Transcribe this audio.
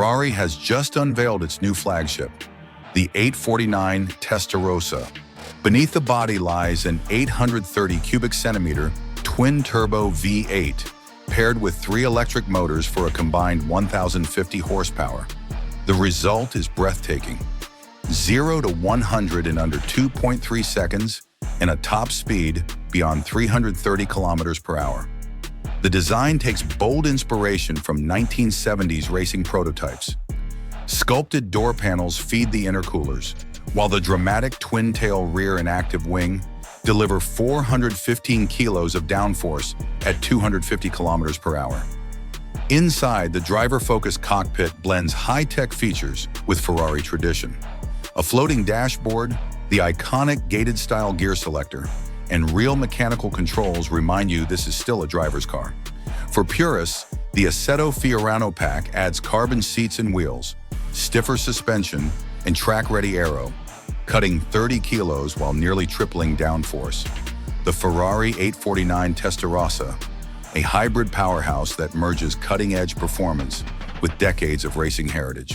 Ferrari has just unveiled its new flagship, the 849 Testarossa. Beneath the body lies an 830 cubic centimeter twin-turbo V8, paired with 3 electric motors for a combined 1,050 horsepower. The result is breathtaking. 0 to 100 in under 2.3 seconds and a top speed beyond 330 kilometers per hour. The design takes bold inspiration from 1970s racing prototypes. Sculpted door panels feed the intercoolers, while the dramatic twin-tail rear and active wing deliver 415 kilos of downforce at 250 kilometers per hour. Inside, the driver-focused cockpit blends high-tech features with Ferrari tradition. A floating dashboard, the iconic gated-style gear selector, and real mechanical controls remind you this is still a driver's car. For purists, the Assetto Fiorano pack adds carbon seats and wheels, stiffer suspension, and track-ready aero, cutting 30 kilos while nearly tripling downforce. The Ferrari 849 Testarossa, a hybrid powerhouse that merges cutting-edge performance with decades of racing heritage.